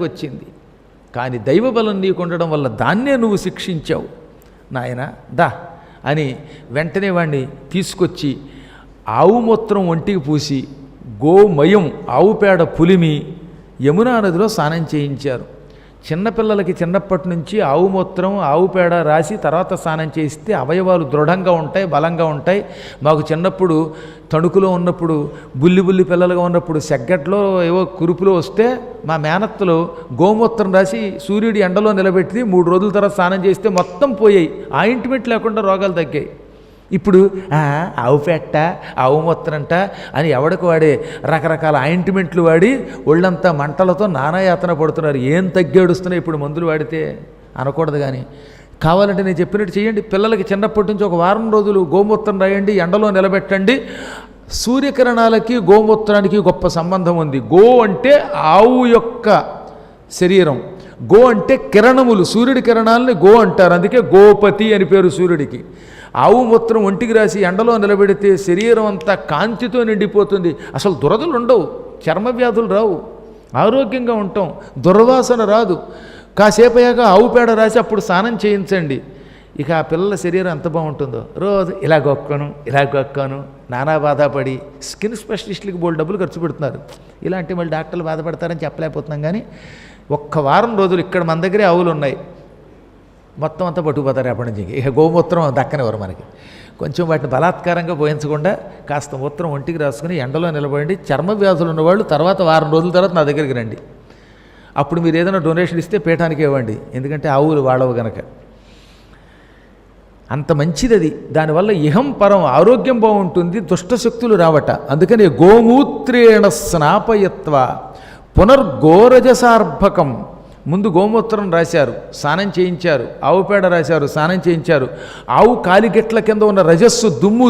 వచ్చింది. కానీ దైవబలం నీకు ఉండడం వల్ల దాన్నే నువ్వు శిక్షించావు నాయన, దా అని వెంటనే వాడిని తీసుకొచ్చి ఆవు మూత్రం ఒంటికి పూసి గోమయం ఆవు పేడ పులిమి యమునా నదిలో స్నానం చేయించారు. చిన్నపిల్లలకి చిన్నప్పటి నుంచి ఆవు మూత్రం ఆవు పేడ రాసి తర్వాత స్నానం చేయిస్తే అవయవాలు దృఢంగా ఉంటాయి, బలంగా ఉంటాయి. మాకు చిన్నప్పుడు తణుకులో ఉన్నప్పుడు బుల్లి పిల్లలుగా ఉన్నప్పుడు సెగ్గట్లో ఏవో కురుపులో వస్తే మా మేనత్తలు గోమూత్రం రాసి సూర్యుడి ఎండలో నిలబెట్టి 3 రోజుల తర్వాత స్నానం చేస్తే మొత్తం పోయాయి, ఆయింట్మెంట్ లేకుండా రోగాలు తగ్గాయి. ఇప్పుడు ఆవు పెట్ట ఆవు మూత్రంట అని ఎవడికి వాడే రకరకాల ఆయింట్మెంట్లు వాడి ఒళ్ళంతా మంటలతో నానాయాతన పడుతున్నారు. ఏం తగ్గేడుస్తున్నాయి ఇప్పుడు మందులు వాడితే అనకూడదు. కానీ కావాలంటే నేను చెప్పినట్టు చేయండి. పిల్లలకి చిన్నప్పటి నుంచి ఒక వారం రోజులు గోమూత్రం రాయండి, ఎండలో నిలబెట్టండి. సూర్యకిరణాలకి గోమూత్రానికి గొప్ప సంబంధం ఉంది. గో అంటే ఆవు యొక్క శరీరం, గో అంటే కిరణములు, సూర్యుడి కిరణాలని గో అంటారు. అందుకే గోపతి అని పేరు సూర్యుడికి. ఆవు మూత్రం ఒంటికి రాసి ఎండలో నిలబెడితే శరీరం అంతా కాంతితో నిండిపోతుంది. అసలు దురదలు ఉండవు, చర్మ వ్యాధులు రావు, ఆరోగ్యంగా ఉంటాం, దుర్వాసన రాదు. కాసేపు అయ్యాక ఆవు పేడ రాసి అప్పుడు స్నానం చేయించండి. ఇక ఆ పిల్లల శరీరం ఎంత బాగుంటుందో. రోజు ఇలా గొక్కాను నానా బాధపడి స్కిన్ స్పెషలిస్టులకి బోల్డ్ డబ్బులు ఖర్చు పెడుతున్నారు. ఇలాంటి మళ్ళీ డాక్టర్లు బాధపడతారని చెప్పలేకపోతున్నాం. కానీ ఒక్క వారం రోజులు ఇక్కడ మన దగ్గరే ఆవులు ఉన్నాయి, మొత్తం అంతా పట్టుకుపోతారు రేపటి నుంచి. ఇక గోమూత్రం దక్కనివ్వరు మనకి. కొంచెం వాటిని బలాత్కారంగా పోయించకుండా కాస్త మూత్రం ఒంటికి రాసుకుని ఎండలో నిలబడి చర్మ వ్యాధులు ఉన్నవాళ్ళు తర్వాత వారం రోజుల తర్వాత నా దగ్గరికి రండి. అప్పుడు మీరు ఏదైనా డొనేషన్ ఇస్తే పీఠానికి ఇవ్వండి, ఎందుకంటే ఆవులు వాడవు గనక. అంత మంచిది అది. దానివల్ల ఇహం పరం ఆరోగ్యం బాగుంటుంది, దుష్టశక్తులు రావట. అందుకని గోమూత్రేణ స్నాపయత్వ పునర్గోరజసార్భకం. ముందు గోమూత్రం రాశారు, స్నానం చేయించారు. ఆవు పేడ రాశారు, స్నానం చేయించారు. ఆవు కాలిగెట్ల కింద ఉన్న రజస్సు దుమ్ము